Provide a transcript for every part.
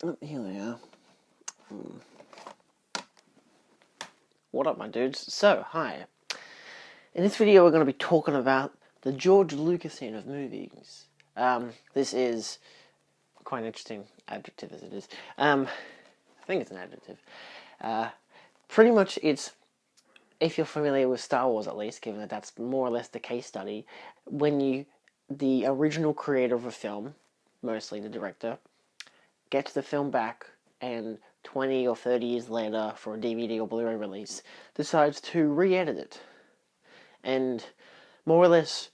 Oh, here we are. What up, my dudes? So, hi. In this video, we're going to be talking about the George Lucasian of movies. This is quite an interesting adjective as it is. I think it's an adjective. Pretty much it's, if you're familiar with Star Wars at least, given that that's more or less the case study, when the original creator of a film, mostly the director, gets the film back and 20 or 30 years later for a DVD or Blu-ray release, decides to re-edit it. And more or less,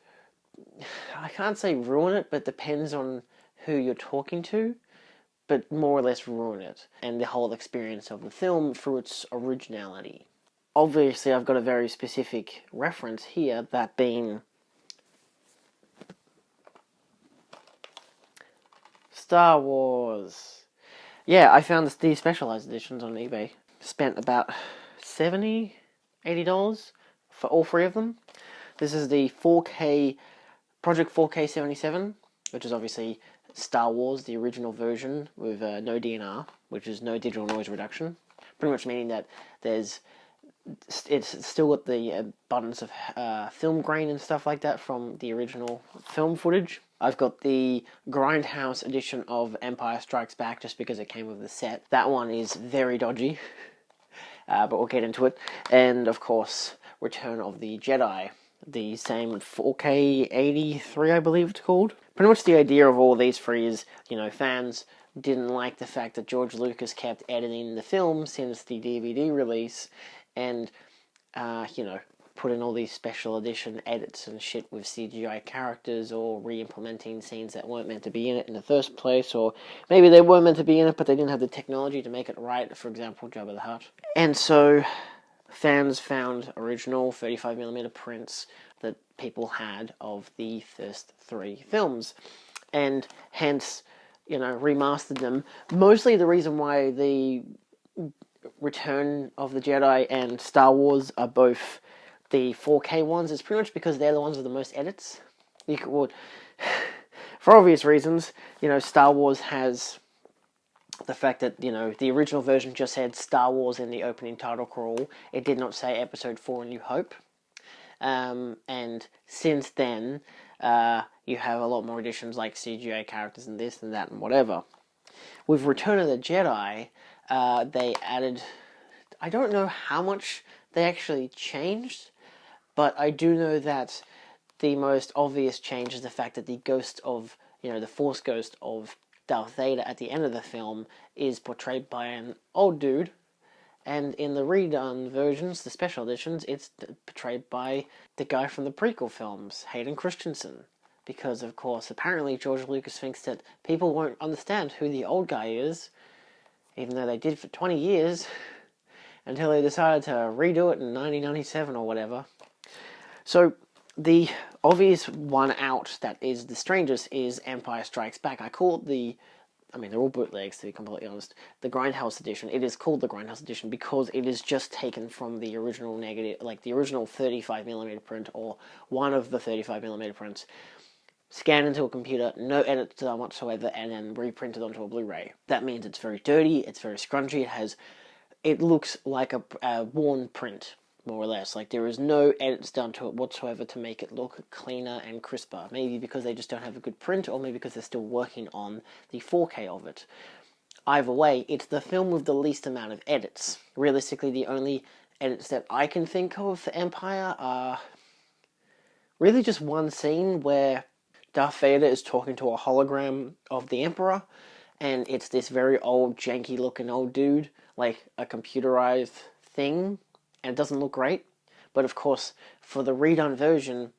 I can't say ruin it, but depends on who you're talking to, but more or less ruin it and the whole experience of the film through its originality. Obviously, I've got a very specific reference here, that being Star Wars. Yeah, I found the specialized editions on eBay. Spent about $70, $80 for all three of them. This is the 4K, Project 4K77, which is obviously Star Wars, the original version, with no DNR, which is no digital noise reduction. Pretty much meaning that it's still got the abundance of film grain and stuff like that from the original film footage. I've got the Grindhouse Edition of Empire Strikes Back just because it came with the set. That one is very dodgy, but we'll get into it. And of course, Return of the Jedi, the same 4K 83, I believe it's called. Pretty much the idea of all these three is, fans didn't like the fact that George Lucas kept editing the film since the DVD release, and, put in all these special edition edits and shit with CGI characters, or re-implementing scenes that weren't meant to be in it in the first place, or maybe they were meant to be in it but they didn't have the technology to make it right, for example, Jabba the Hutt. And so fans found original 35mm prints that people had of the first three films, and hence, remastered them. Mostly the reason why the Return of the Jedi and Star Wars are both the 4K ones is pretty much because they're the ones with the most edits. For obvious reasons, Star Wars has the fact that, the original version just said Star Wars in the opening title crawl. It did not say Episode 4 A New Hope. And since then, you have a lot more editions like CGI characters and this and that and whatever. With Return of the Jedi, they added, I don't know how much they actually changed, but I do know that the most obvious change is the fact that the ghost of, the Force ghost of Darth Vader at the end of the film is portrayed by an old dude, and in the redone versions, the special editions, it's portrayed by the guy from the prequel films, Hayden Christensen. Because, of course, apparently George Lucas thinks that people won't understand who the old guy is, even though they did for 20 years, until they decided to redo it in 1997 or whatever. So, the obvious one out that is the strangest is Empire Strikes Back. I call it they're all bootlegs, to be completely honest. The Grindhouse Edition. It is called the Grindhouse Edition because it is just taken from the original negative, like the original 35mm print, or one of the 35mm prints, scanned into a computer, no edits done whatsoever, and then reprinted onto a Blu-ray. That means it's very dirty, it's very scrunchy, it looks like a worn print, more or less. Like, there is no edits done to it whatsoever to make it look cleaner and crisper. Maybe because they just don't have a good print, or maybe because they're still working on the 4K of it. Either way, it's the film with the least amount of edits. Realistically, the only edits that I can think of for Empire are really just one scene where Darth Vader is talking to a hologram of the Emperor, and it's this very old, janky-looking old dude, like a computerized thing, and it doesn't look great. But of course, for the redone version,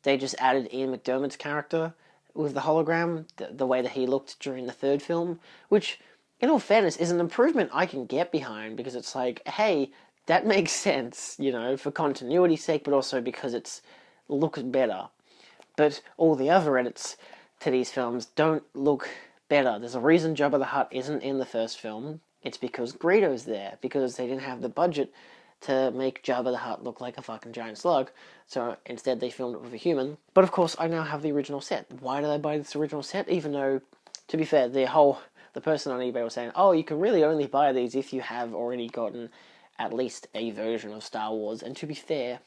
they just added Ian McDiarmid's character with the hologram, the way that he looked during the third film, which, in all fairness, is an improvement I can get behind, because it's like, hey, that makes sense, for continuity's sake, but also because it looks better. But all the other edits to these films don't look better. There's a reason Jabba the Hutt isn't in the first film. It's because Greedo's there, because they didn't have the budget to make Jabba the Hutt look like a fucking giant slug, so instead they filmed it with a human. But of course, I now have the original set. Why did I buy this original set? Even though, to be fair, the whole the person on eBay was saying, oh, you can really only buy these if you have already gotten at least a version of Star Wars. And to be fair,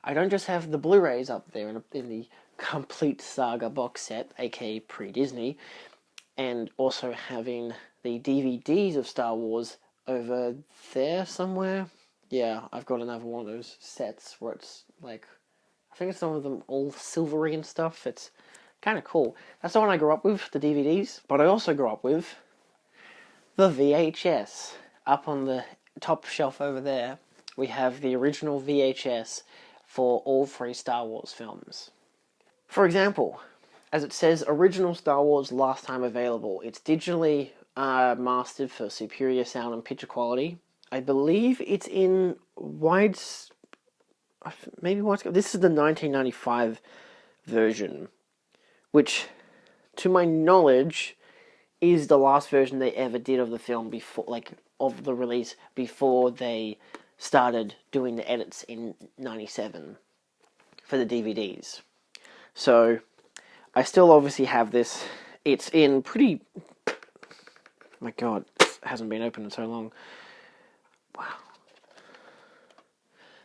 I don't just have the Blu-rays up there in the complete saga box set, aka pre-Disney, and also having the DVDs of Star Wars over there somewhere. Yeah, I've got another one of those sets where it's like, I think it's some of them all silvery and stuff. It's kind of cool. That's the one I grew up with, the DVDs. But I also grew up with the VHS. Up on the top shelf over there, we have the original VHS for all 3 Star Wars films. For example, as it says, original Star Wars last time available. It's digitally mastered for superior sound and picture quality. I believe it's in maybe widescreen. This is the 1995 version, which, to my knowledge, is the last version they ever did of the film before, like, of the release, before they started doing the edits in 97 for the DVDs. So, I still obviously have this. It's in pretty... My god, this hasn't been opened in so long. Wow.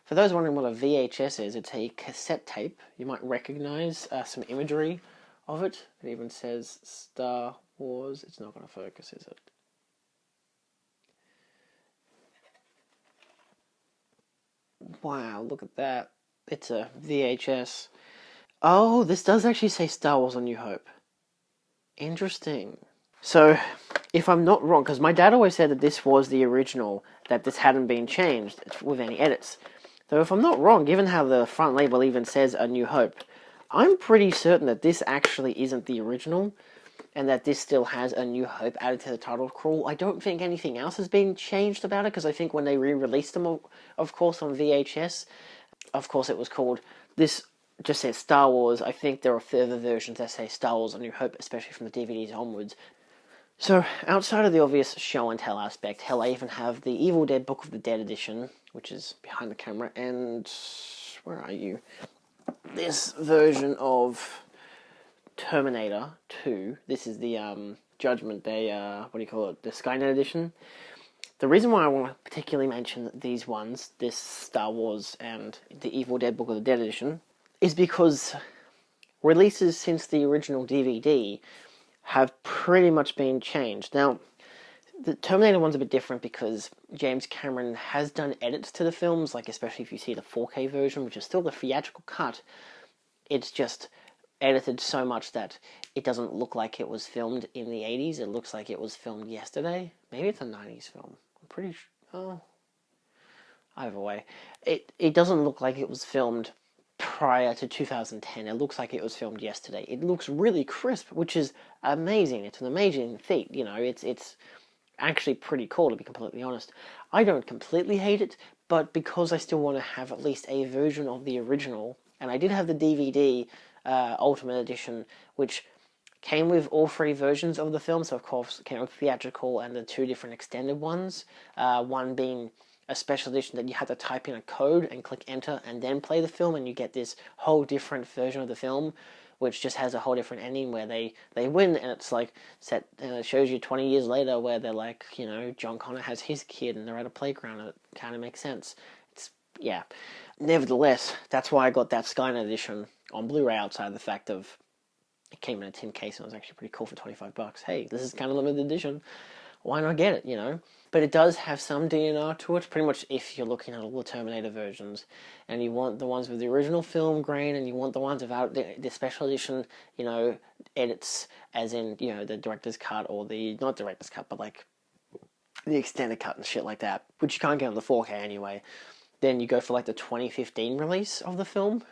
For those wondering what a VHS is, it's a cassette tape. You might recognize some imagery of it. It even says Star Wars. It's not going to focus, is it? Wow, look at that. It's a VHS. Oh, this does actually say Star Wars A New Hope. Interesting. So, if I'm not wrong, because my dad always said that this was the original, that this hadn't been changed with any edits. So if I'm not wrong, given how the front label even says A New Hope, I'm pretty certain that this actually isn't the original, and that this still has A New Hope added to the title crawl. I don't think anything else has been changed about it, because I think when they re-released them, of course, on VHS, of course it was called, this just says Star Wars. I think there are further versions that say Star Wars A New Hope, especially from the DVDs onwards. So, outside of the obvious show and tell aspect, hell, I even have the Evil Dead Book of the Dead edition, which is behind the camera, and where are you? This version of Terminator 2. This is the Judgment Day, the Skynet edition. The reason why I want to particularly mention these ones, this Star Wars and the Evil Dead Book of the Dead edition, is because releases since the original DVD have pretty much been changed. Now, the Terminator one's a bit different because James Cameron has done edits to the films, like especially if you see the 4K version, which is still the theatrical cut. It's just edited so much that it doesn't look like it was filmed in the 80s. It looks like it was filmed yesterday. Maybe it's a 90s film. I'm pretty sure. Oh, either way, it doesn't look like it was filmed prior to 2010. It looks like it was filmed yesterday. It looks really crisp, which is amazing. It's an amazing feat. You know, it's actually pretty cool, to be completely honest. I don't completely hate it, but because I still want to have at least a version of the original, and I did have the DVD Ultimate Edition, which came with all 3 versions of the film, so of course it came with theatrical and the 2 different extended ones, one being a special edition that you had to type in a code and click enter and then play the film, and you get this whole different version of the film, which just has a whole different ending where they win, and it's like set, and it shows you 20 years later where they're like, you know, John Connor has his kid and they're at a playground, and it kind of makes sense. It's, yeah. Nevertheless, that's why I got that Skynet edition on Blu-ray, outside of the fact of it came in a tin case and it was actually pretty cool for $25. Hey, this is kind of limited edition. Why not get it, you know? But it does have some DNR to it, pretty much if you're looking at all the Terminator versions, and you want the ones with the original film grain, and you want the ones without the special edition, you know, edits, as in, you know, the director's cut, or the, not director's cut, but like, the extended cut and shit like that, which you can't get on the 4K anyway. Then you go for like the 2015 release of the film,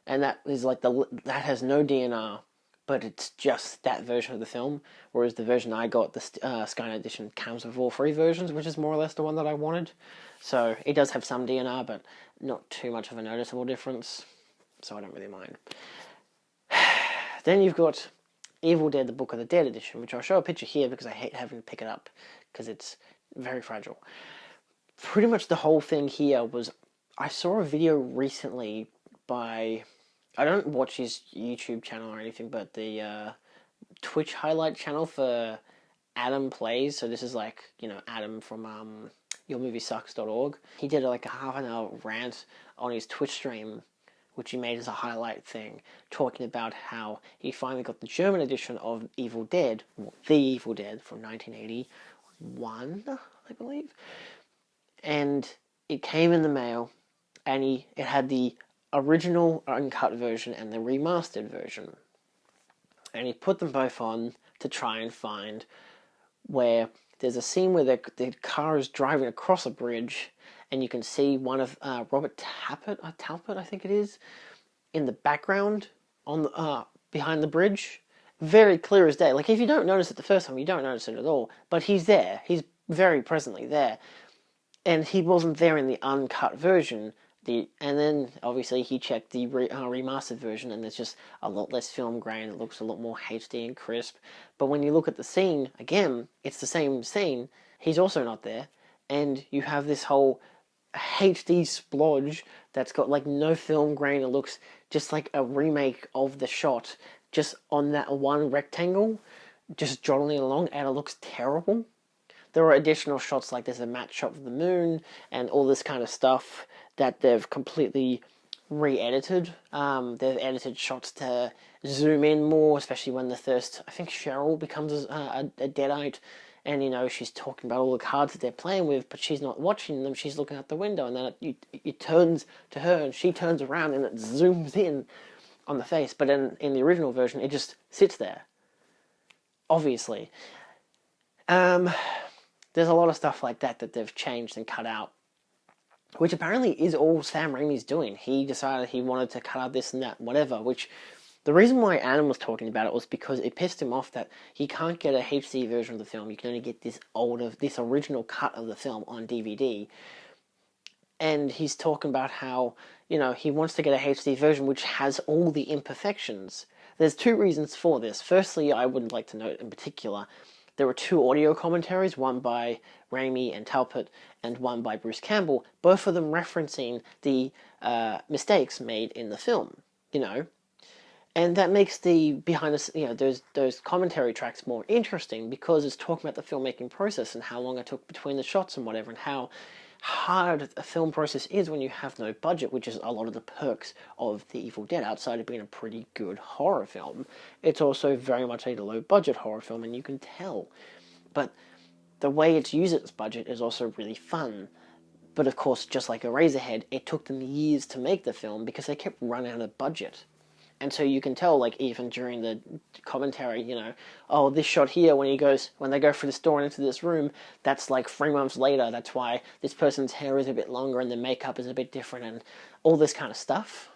and that is like that has no DNR, but it's just that version of the film, whereas the version I got, the Skynet edition, comes with all 3 versions, which is more or less the one that I wanted. So it does have some DNR, but not too much of a noticeable difference, so I don't really mind. Then you've got Evil Dead, the Book of the Dead edition, which I'll show a picture here because I hate having to pick it up, because it's very fragile. Pretty much the whole thing here was, I saw a video recently by, I don't watch his YouTube channel or anything, but the Twitch highlight channel for Adam plays, so this is like, Adam from yourmoviesucks.org. He did like a half an hour rant on his Twitch stream, which he made as a highlight thing, talking about how he finally got the German edition of Evil Dead, The Evil Dead from 1981, I believe. And it came in the mail, and it had the original uncut version and the remastered version. And he put them both on to try and find where there's a scene where the car is driving across a bridge, and you can see one of Robert Talbot, I think it is, in the background on the behind the bridge. Very clear as day. Like, if you don't notice it the first time, you don't notice it at all. But he's there. He's very presently there. And he wasn't there in the uncut version. And then, obviously, he checked the remastered version, and there's just a lot less film grain. It looks a lot more HD and crisp. But when you look at the scene, again, it's the same scene. He's also not there. And you have this whole HD splodge that's got, like, no film grain. It looks just like a remake of the shot, just on that one rectangle, just jottling along, and it looks terrible. There are additional shots, like there's a matte shot of the moon and all this kind of stuff that they've completely re-edited. They've edited shots to zoom in more, especially when I think Cheryl becomes a Deadite, and she's talking about all the cards that they're playing with, but she's not watching them, she's looking out the window, and then it turns to her, and she turns around, and it zooms in on the face. But in the original version, it just sits there, obviously. There's a lot of stuff like that they've changed and cut out, which apparently is all Sam Raimi's doing. He decided he wanted to cut out this and that, whatever, which the reason why Adam was talking about it was because it pissed him off that he can't get a HD version of the film. You can only get this original cut of the film on DVD. And he's talking about how, he wants to get a HD version which has all the imperfections. There's two reasons for this. Firstly, I would like to note in particular, there were two audio commentaries, one by Raimi and Talbot, and one by Bruce Campbell, both of them referencing the mistakes made in the film, And that makes the behind the those commentary tracks more interesting, because it's talking about the filmmaking process and how long it took between the shots and whatever, and how hard a film process is when you have no budget, which is a lot of the perks of The Evil Dead. Outside of being a pretty good horror film, it's also very much a low-budget horror film, and you can tell. But the way it's used its budget is also really fun. But of course, just like Eraserhead, it took them years to make the film because they kept running out of budget. And so you can tell, like, even during the commentary, this shot here, when they go through this door and into this room, that's like 3 months later. That's why this person's hair is a bit longer and the makeup is a bit different and all this kind of stuff.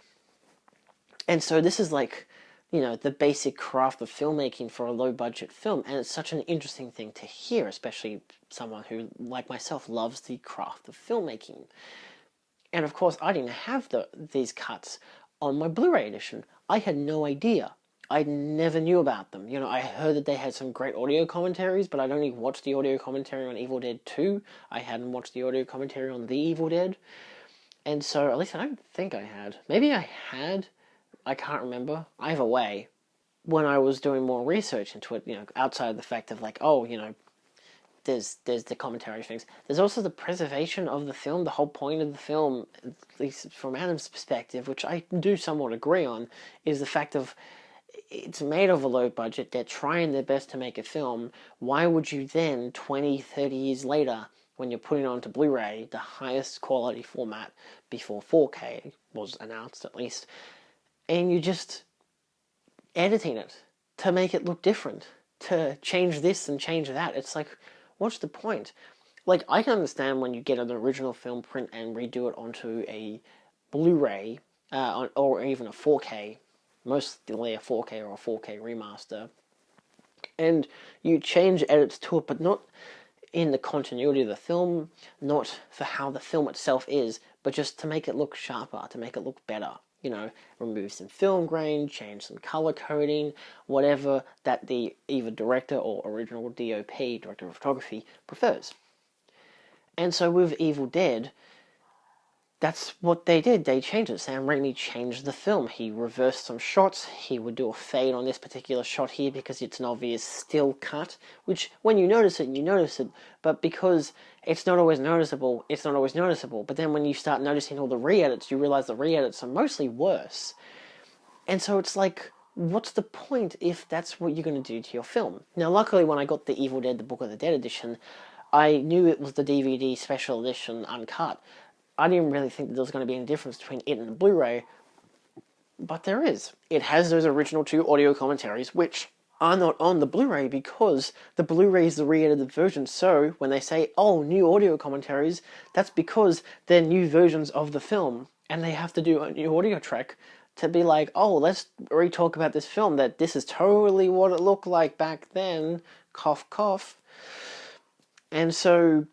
And so this is like, the basic craft of filmmaking for a low-budget film. And it's such an interesting thing to hear, especially someone who, like myself, loves the craft of filmmaking. And of course, I didn't have these cuts on my Blu-ray edition. I had no idea. I never knew about them. I heard that they had some great audio commentaries, but I'd only watched the audio commentary on Evil Dead 2. I hadn't watched the audio commentary on The Evil Dead. And so, at least I don't think I had. Maybe I had. I can't remember. Either way, when I was doing more research into it, outside of the fact of like, there's the commentary things. There's also the preservation of the film. The whole point of the film, at least from Adam's perspective, which I do somewhat agree on, is the fact of it's made of a low budget. They're trying their best to make a film. Why would you then, 20, 30 years later, when you're putting it onto Blu-ray, the highest quality format before 4K was announced at least, and you're just editing it to make it look different, to change this and change that? It's like, what's the point? Like, I can understand when you get an original film print and redo it onto a Blu-ray, or even a 4K, mostly a 4K or a 4K remaster, and you change edits to it, but not in the continuity of the film, not for how the film itself is, but just to make it look sharper, to make it look better. Remove some film grain, change some color coding, whatever that the either director or original DOP, director of photography, prefers. And so with Evil Dead, that's what they did. They changed it. Sam Raimi changed the film. He reversed some shots. He would do a fade on this particular shot here because it's an obvious still cut, which when you notice it, you notice it. But because it's not always noticeable, it's not always noticeable. But then when you start noticing all the re-edits, you realize the re-edits are mostly worse. And so it's like, what's the point if that's what you're going to do to your film? Now, luckily, when I got the Evil Dead, the Book of the Dead edition, I knew it was the DVD special edition uncut. I didn't really think that there was going to be any difference between it and the Blu-ray, but there is. It has those original 2 audio commentaries, which are not on the Blu-ray because the Blu-ray is the re-edited version. So when they say, oh, new audio commentaries, that's because they're new versions of the film, and they have to do a new audio track to be like, oh, let's re-talk about this film, that this is totally what it looked like back then, cough, cough. And so,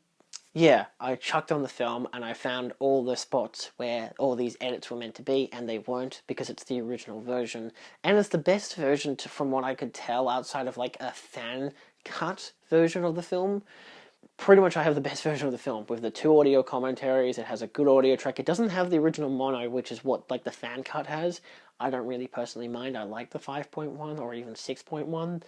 yeah, I chucked on the film and I found all the spots where all these edits were meant to be, and they weren't because it's the original version. And it's the best version from what I could tell outside of like a fan cut version of the film. Pretty much I have the best version of the film with the 2 audio commentaries. It has a good audio track. It doesn't have the original mono, which is what like the fan cut has. I don't really personally mind. I like the 5.1 or even 6.1.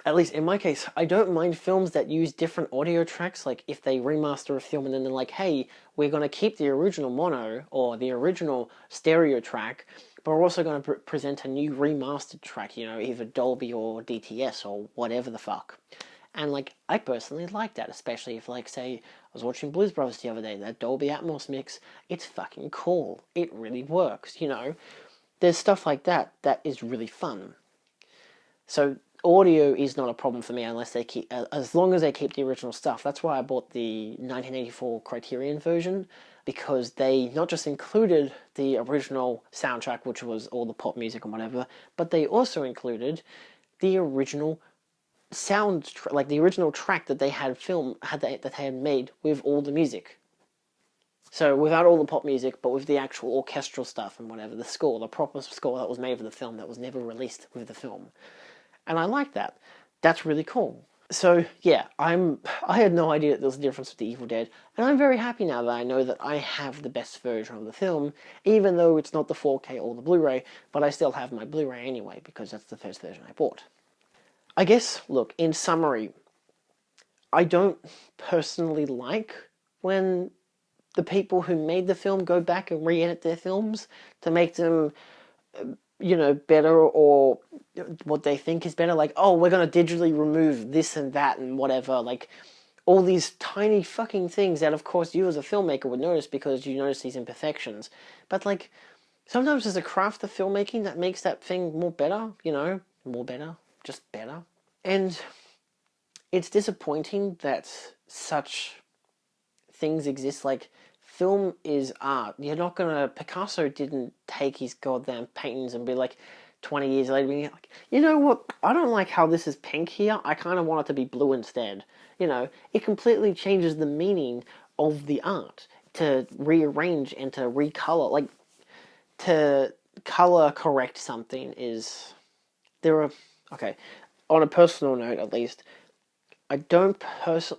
At least in my case, I don't mind films that use different audio tracks. Like if they remaster a film and then they're like, hey, we're going to keep the original mono or the original stereo track, but we're also going to present a new remastered track, you know, either Dolby or DTS or whatever the fuck. And like, I personally like that, especially if like, say, I was watching Blues Brothers the other day, that Dolby Atmos mix, it's fucking cool. It really works, you know. There's stuff like that that is really fun. So audio is not a problem for me unless they keep, as long as they keep the original stuff. That's why I bought the 1984 Criterion version, because they not just included the original soundtrack, which was all the pop music and whatever, but they also included the original sound, like the original track that they had that they had made with all the music. So without all the pop music, but with the actual orchestral stuff and whatever, the score, the proper score that was made for the film that was never released with the film. And I like that. That's really cool. So yeah, I had no idea that there was a difference with the Evil Dead, and I'm very happy now that I know that I have the best version of the film, even though it's not the 4K or the Blu-ray, but I still have my Blu-ray anyway, because that's the first version I bought. I guess, look, in summary, I don't personally like when the people who made the film go back and re-edit their films to make them, you know, better, or what they think is better. Like, oh, we're going to digitally remove this and that and whatever. Like, all these tiny fucking things that, of course, you as a filmmaker would notice because you notice these imperfections. But, like, sometimes there's a craft of filmmaking that makes that thing more better, you know? More better. Just better. And it's disappointing that such things exist. Like, film is art. You're not gonna... Picasso didn't take his goddamn paintings and be like, 20 years later, being like, you know what, I don't like how this is pink here, I kind of want it to be blue instead. You know, it completely changes the meaning of the art to rearrange and to recolor. Like, to color correct something is... There are... Okay, on a personal note at least, I don't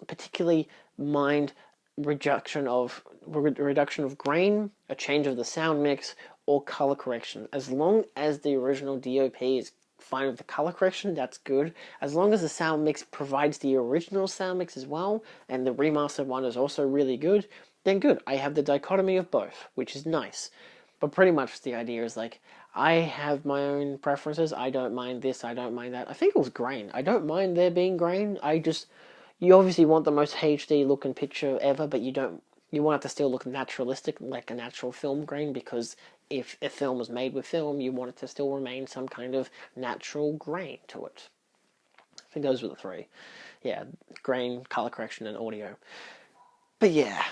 particularly mind reduction of grain, a change of the sound mix, or color correction. As long as the original DOP is fine with the color correction, that's good. As long as the sound mix provides the original sound mix as well, and the remastered one is also really good, then good. I have the dichotomy of both, which is nice. But pretty much the idea is like, I have my own preferences. I don't mind this, I don't mind that. I think it was grain. I don't mind there being grain. You obviously want the most HD looking picture ever, but you want it to still look naturalistic, like a natural film grain, because if a film was made with film, you want it to still remain some kind of natural grain to it. I think those were the three. Yeah, grain, color correction, and audio. But yeah.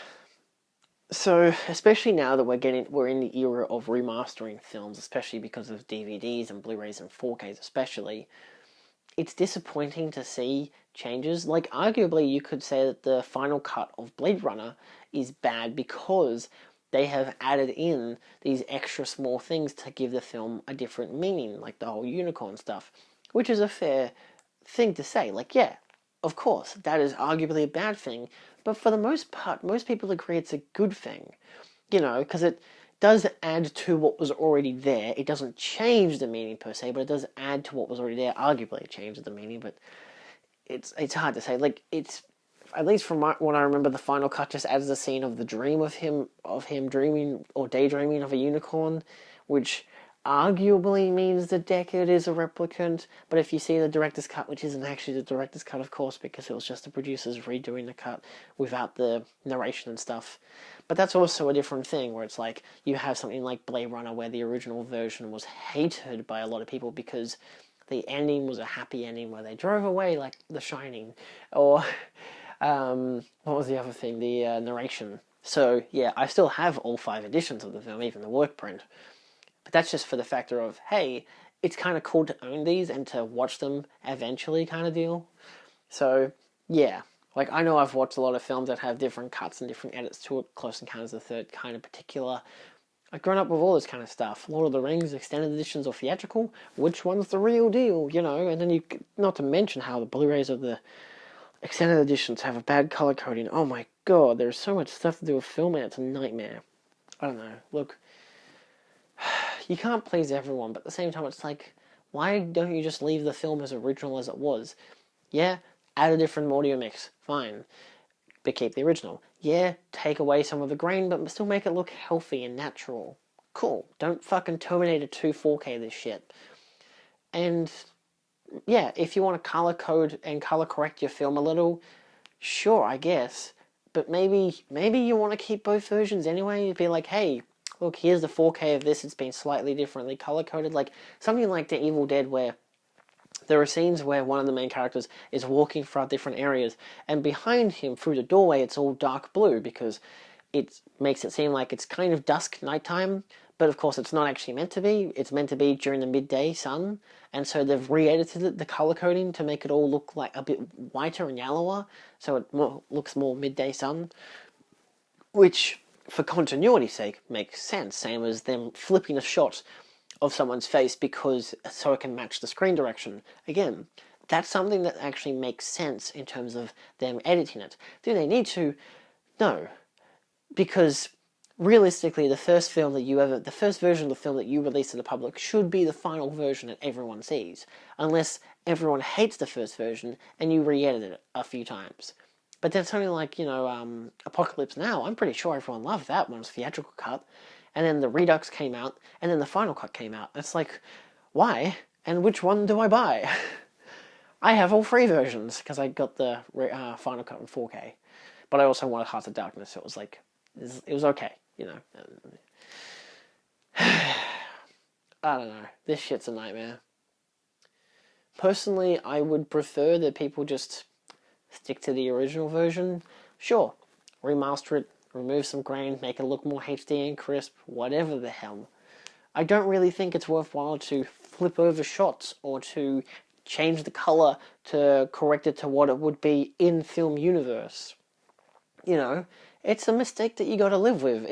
So, especially now that we're in the era of remastering films, especially because of DVDs and Blu-rays and 4Ks especially, it's disappointing to see changes. Like, arguably, you could say that the final cut of Blade Runner is bad because they have added in these extra small things to give the film a different meaning, like the whole unicorn stuff, which is a fair thing to say. Like, yeah, of course, that is arguably a bad thing, but for the most part, most people agree it's a good thing. you know, because it does add to what was already there. It doesn't change the meaning per se, but it does add to what was already there. Arguably, it changes the meaning, but it's hard to say. Like, it's, at least from what I remember, the final cut just adds the scene of the dream of him dreaming or daydreaming of a unicorn, which arguably means the Deckard is a replicant. But if you see the director's cut, which isn't actually the director's cut, of course, because it was just the producers redoing the cut without the narration and stuff. But that's also a different thing, where it's like you have something like Blade Runner, where the original version was hated by a lot of people because the ending was a happy ending where they drove away like The Shining, or what was the other thing? The narration. So yeah, I still have all 5 editions of the film, even the work print. But that's just for the factor of, hey, it's kind of cool to own these and to watch them eventually, kind of deal. So yeah, like, I know I've watched a lot of films that have different cuts and different edits to it. Close Encounters of the Third kind of particular. I've grown up with all this kind of stuff. Lord of the Rings, extended editions or theatrical, which one's the real deal, you know? And then not to mention how the Blu-rays of the extended editions have a bad color coding. Oh my god, there's so much stuff to do with filming, it's a nightmare. I don't know, look, you can't please everyone, but at the same time it's like, why don't you just leave the film as original as it was? Yeah, add a different audio mix, fine, but keep the original. Yeah, take away some of the grain, but still make it look healthy and natural. Cool, don't fucking Terminator 2 4K this shit. And yeah, if you want to color code and color correct your film a little, sure, I guess. But maybe you want to keep both versions anyway. Be like, hey, look, here's the 4K of this. It's been slightly differently color coded. Like something like The Evil Dead, where there are scenes where one of the main characters is walking throughout different areas, and behind him, through the doorway, it's all dark blue because it makes it seem like it's kind of dusk, nighttime, but of course it's not actually meant to be. It's meant to be during the midday sun, and so they've re-edited it, the color coding, to make it all look like a bit whiter and yellower, so it looks more midday sun, which, for continuity's sake, makes sense. Same as them flipping a shot of someone's face because so it can match the screen direction. Again, that's something that actually makes sense in terms of them editing it. Do they need to? No. Because realistically, the first version of the film that you release to the public should be the final version that everyone sees, unless everyone hates the first version and you re-edit it a few times. But then something like, Apocalypse Now, I'm pretty sure everyone loved that one's theatrical cut, and then the Redux came out, and then the final cut came out. It's like, why? And which one do I buy? I have all 3 versions, because I got the final cut in 4K. But I also wanted Hearts of Darkness, so it was like, it was okay, I don't know. This shit's a nightmare. Personally, I would prefer that people just stick to the original version. Sure, remaster it, remove some grain, make it look more HD and crisp, whatever the hell. I don't really think it's worthwhile to flip over shots or to change the color to correct it to what it would be in film universe. It's a mistake that you got to live with.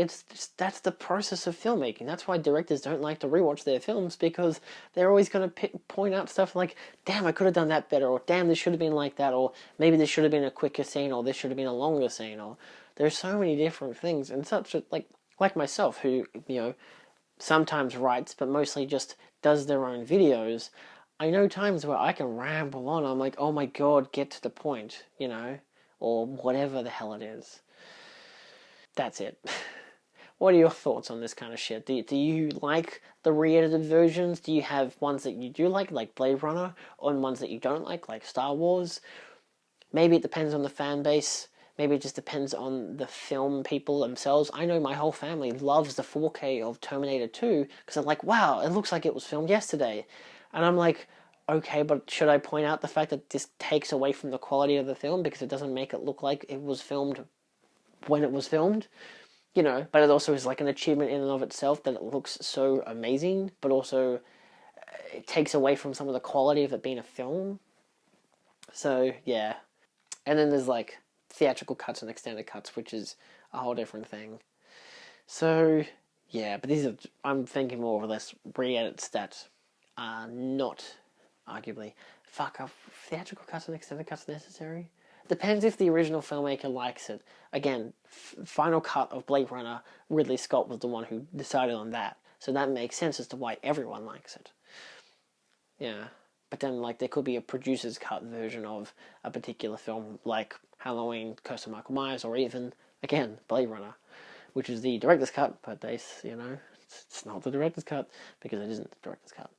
That's the process of filmmaking. That's why directors don't like to rewatch their films, because they're always going to point out stuff like, damn, I could have done that better, or damn, this should have been like that, or maybe this should have been a quicker scene, or this should have been a longer scene, or there's so many different things. And like myself, who, sometimes writes, but mostly just does their own videos, I know times where I can ramble on. I'm like, oh my god, get to the point, or whatever the hell it is. That's it. What are your thoughts on this kind of shit? Do you like the re-edited versions? Do you have ones that you do like Blade Runner, or ones that you don't like Star Wars? Maybe it depends on the fan base. Maybe it just depends on the film people themselves. I know my whole family loves the 4K of Terminator 2, because they're like, wow, it looks like it was filmed yesterday. And I'm like, okay, but should I point out the fact that this takes away from the quality of the film because it doesn't make it look like it was filmed when it was filmed? But it also is like an achievement in and of itself that it looks so amazing, but also it takes away from some of the quality of it being a film. So, yeah. And then there's like theatrical cuts and extended cuts, which is a whole different thing. So, yeah, but I'm thinking more or less re-edits that are not, arguably, are theatrical cuts and extended cuts necessary? Depends if the original filmmaker likes it. Again, final cut of Blade Runner, Ridley Scott was the one who decided on that. So that makes sense as to why everyone likes it. Yeah. But then, like, there could be a producer's cut version of a particular film, like Halloween, Curse of Michael Myers, or even, again, Blade Runner, which is the director's cut, but it's not the director's cut, because it isn't the director's cut.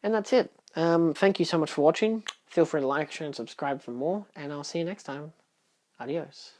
And that's it. Thank you so much for watching. Feel free to like, share, and subscribe for more, and I'll see you next time. Adios.